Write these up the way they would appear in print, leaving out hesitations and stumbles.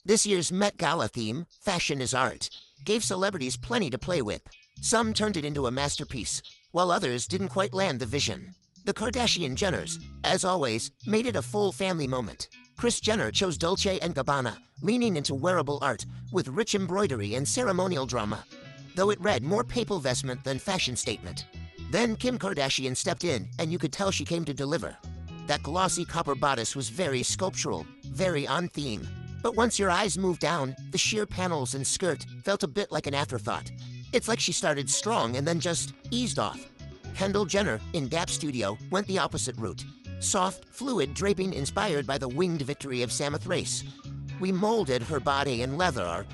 This year's Met Gala theme, Fashion is Art, gave celebrities plenty to play with. Some turned it into a masterpiece, while others didn't quite land the vision. The Kardashian-Jenners, as always, made it a full family moment. Kris Jenner chose Dolce & Gabbana, leaning into wearable art with rich embroidery and ceremonial drama, though it read more papal vestment than fashion statement. Then Kim Kardashian stepped in, and you could tell she came to deliver. That glossy copper bodice was very sculptural, very on theme. But once your eyes moved down, the sheer panels and skirt felt a bit like an afterthought. It's like she started strong and then just eased off. Kendall Jenner, in Gap Studio, went the opposite route. Soft, fluid draping inspired by the winged victory of Samothrace. We molded her body in leather art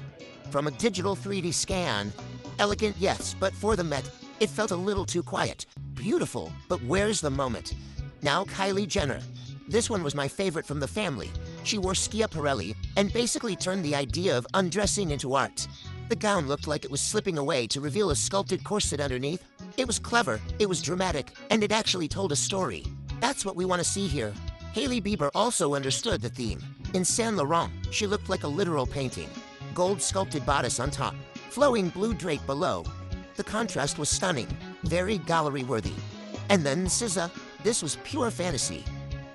from a digital 3D scan. Elegant, yes, but for the Met, it felt a little too quiet. Beautiful, but where's the moment? Now Kylie Jenner. This one was my favorite from the family. She wore schiaparelli and basically turned the idea of undressing into art. The gown looked like it was slipping away to reveal a sculpted corset underneath. It was clever, it was dramatic, and it actually told a story. That's what we want to see here. Hailey Bieber also understood the theme. In Saint Laurent, she looked like a literal painting. Gold sculpted bodice on top, flowing blue drape below. The contrast was stunning, very gallery-worthy. And then SZA, this was pure fantasy.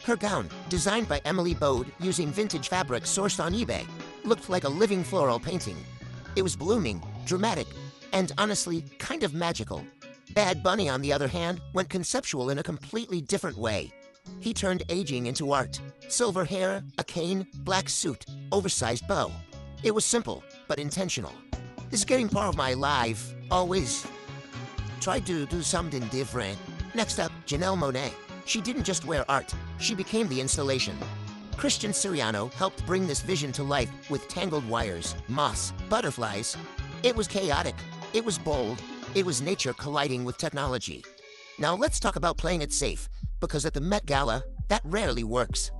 Her gown, designed by Emily Bode using vintage fabric sourced on eBay, looked like a living floral painting. It was blooming, dramatic, and honestly, kind of magical. Bad Bunny, on the other hand, went conceptual in a completely different way. He turned aging into art. Silver hair, a cane, black suit, oversized bow. It was simple, but intentional. This is getting part of my life. Always try to do something different. Next up, Janelle Monáe. She didn't just wear art, she became the installation. Christian Siriano helped bring this vision to life with tangled wires, moss, butterflies. It was chaotic, it was bold, it was nature colliding with technology. Now let's talk about playing it safe, because at the Met Gala, that rarely works.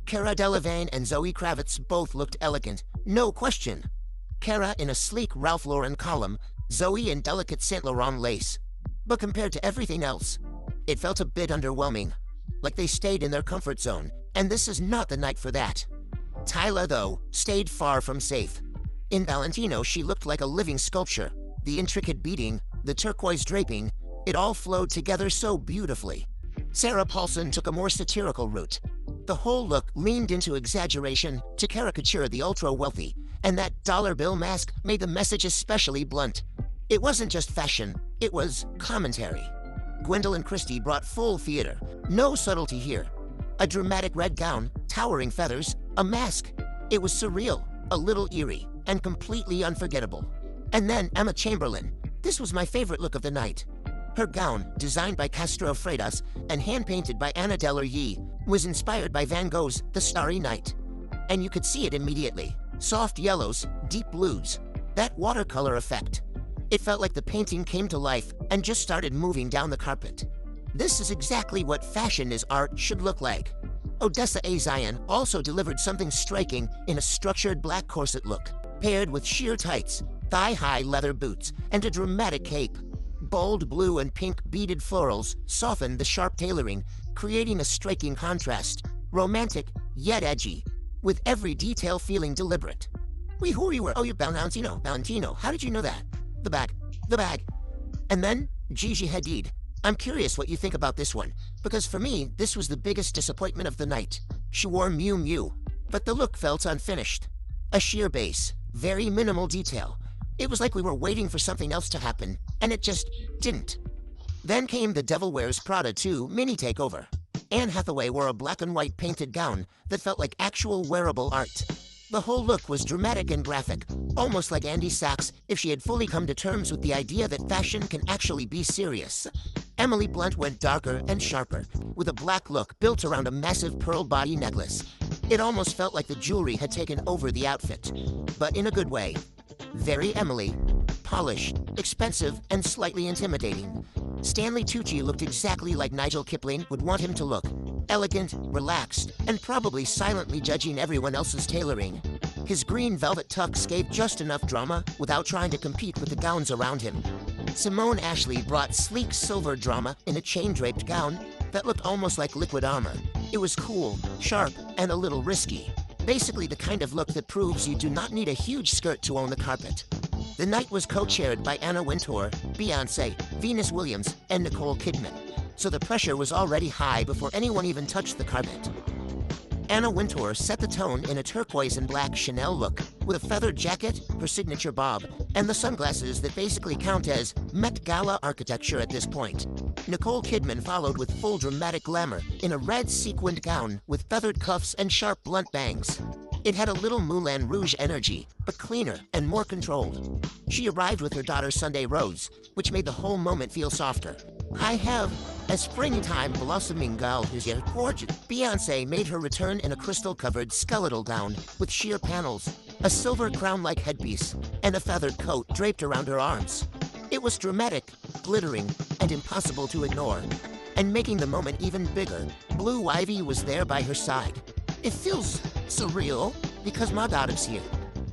Cara Delevingne and Zoe Kravitz both looked elegant, no question. Cara in a sleek Ralph Lauren column, Zoe in delicate Saint Laurent lace. But compared to everything else, it felt a bit underwhelming, like they stayed in their comfort zone, and this is not the night for that. Tyla, though, stayed far from safe. In Valentino, she looked like a living sculpture. The intricate beading, the turquoise draping, it all flowed together so beautifully. Sarah Paulson took a more satirical route. The whole look leaned into exaggeration to caricature the ultra-wealthy, and that dollar bill mask made the message especially blunt. It wasn't just fashion, it was commentary. Gwendolyn Christie brought full theater, no subtlety here. A dramatic red gown, towering feathers, a mask. It was surreal, a little eerie, and completely unforgettable. And then Emma Chamberlain. This was my favorite look of the night. Her gown, designed by Castro Freitas and hand-painted by Anna Delary, was inspired by Van Gogh's The Starry Night. And you could see it immediately. Soft yellows, deep blues, that watercolor effect. It felt like the painting came to life and just started moving down the carpet. This is exactly what Fashion is Art should look like. Odessa A. Zion also delivered something striking in a structured black corset look, paired with sheer tights, thigh-high leather boots, and a dramatic cape. Bold blue and pink beaded florals softened the sharp tailoring, creating a striking contrast, romantic yet edgy, with every detail feeling deliberate. Wait, who you were? Oh, you're Valentino. How did you know that? The bag. And then, Gigi Hadid. I'm curious what you think about this one, because for me, this was the biggest disappointment of the night. She wore Miu Miu, but the look felt unfinished. A sheer base, very minimal detail. It was like we were waiting for something else to happen, and it just didn't. Then came the Devil Wears Prada 2 mini takeover. Anne Hathaway wore a black and white painted gown that felt like actual wearable art. The whole look was dramatic and graphic, almost like Andy Sachs if she had fully come to terms with the idea that fashion can actually be serious. Emily Blunt went darker and sharper, with a black look built around a massive pearl body necklace. It almost felt like the jewelry had taken over the outfit, but in a good way. Very Emily, polished, expensive, and slightly intimidating. Stanley Tucci looked exactly like Nigel Kipling would want him to look. Elegant, relaxed, and probably silently judging everyone else's tailoring. His green velvet tux gave just enough drama without trying to compete with the gowns around him. Simone Ashley brought sleek silver drama in a chain-draped gown that looked almost like liquid armor. It was cool, sharp, and a little risky. Basically the kind of look that proves you do not need a huge skirt to own the carpet. The night was co-chaired by Anna Wintour, Beyoncé, Venus Williams, and Nicole Kidman, so the pressure was already high before anyone even touched the carpet. Anna Wintour set the tone in a turquoise and black Chanel look, with a feathered jacket, her signature bob, and the sunglasses that basically count as Met Gala architecture at this point. Nicole Kidman followed with full dramatic glamour in a red sequined gown with feathered cuffs and sharp blunt bangs. It had a little Moulin Rouge energy, but cleaner and more controlled. She arrived with her daughter Sunday Rose, which made the whole moment feel softer. I have a springtime blossoming girl who's here gorgeous. Beyoncé made her return in a crystal-covered skeletal gown with sheer panels, a silver crown-like headpiece, and a feathered coat draped around her arms. It was dramatic, glittering, and impossible to ignore. And making the moment even bigger, Blue Ivy was there by her side. It feels surreal because my daughter's here.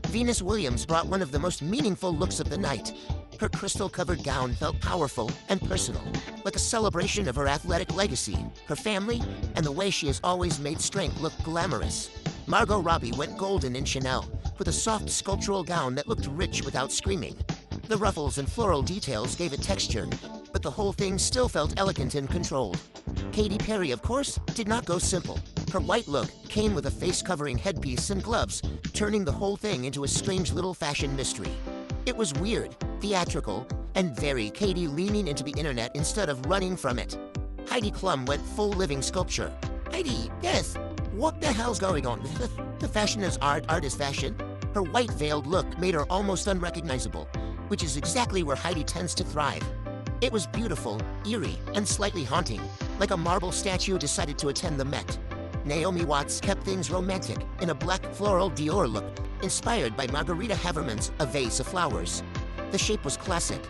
Venus Williams brought one of the most meaningful looks of the night. Her crystal-covered gown felt powerful and personal, like a celebration of her athletic legacy, her family, and the way she has always made strength look glamorous. Margot Robbie went golden in Chanel, with a soft sculptural gown that looked rich without screaming. The ruffles and floral details gave it texture, but the whole thing still felt elegant and controlled. Katy Perry, of course, did not go simple. Her white look came with a face-covering headpiece and gloves, turning the whole thing into a strange little fashion mystery. It was weird, theatrical, and very Katy leaning into the internet instead of running from it. Heidi Klum went full living sculpture. Heidi, yes, what the hell's going on? The fashion is art, art is fashion. Her white veiled look made her almost unrecognizable, which is exactly where Heidi tends to thrive. It was beautiful, eerie, and slightly haunting, like a marble statue decided to attend the Met. Naomi Watts kept things romantic in a black floral Dior look, inspired by Margarita Haverman's A Vase of Flowers. The shape was classic,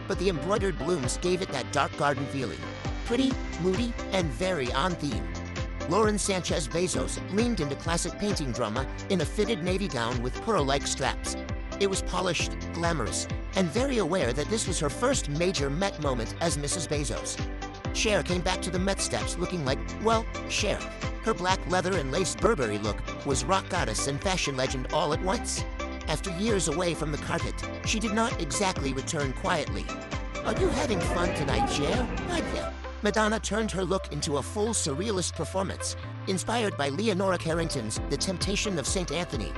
but the embroidered blooms gave it that dark garden feeling. Pretty, moody, and very on theme. Lauren Sanchez Bezos leaned into classic painting drama in a fitted navy gown with pearl-like straps. It was polished, glamorous, and very aware that this was her first major Met moment as Mrs. Bezos. Cher came back to the Met steps looking like, well, Cher. Her black leather and lace Burberry look was rock goddess and fashion legend all at once. After years away from the carpet, she did not exactly return quietly. Are you having fun tonight, Cher? I'm here. Madonna turned her look into a full surrealist performance, inspired by Leonora Carrington's The Temptation of St. Anthony.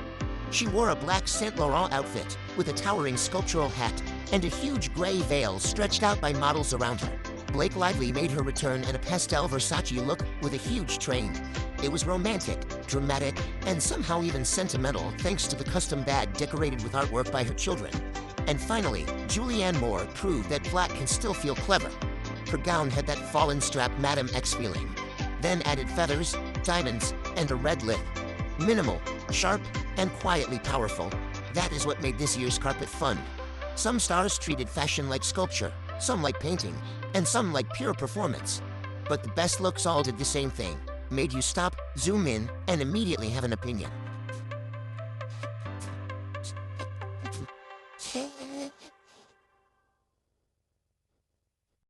She wore a black Saint Laurent outfit with a towering sculptural hat and a huge gray veil stretched out by models around her. Blake Lively made her return in a pastel Versace look with a huge train. It was romantic, dramatic, and somehow even sentimental thanks to the custom bag decorated with artwork by her children. And finally, Julianne Moore proved that black can still feel clever. Her gown had that fallen strap Madame X feeling, then added feathers, diamonds, and a red lip. Minimal, sharp, and quietly powerful. That is what made this year's carpet fun. Some stars treated fashion like sculpture, some like painting, and some like pure performance. But the best looks all did the same thing, made you stop, zoom in, and immediately have an opinion.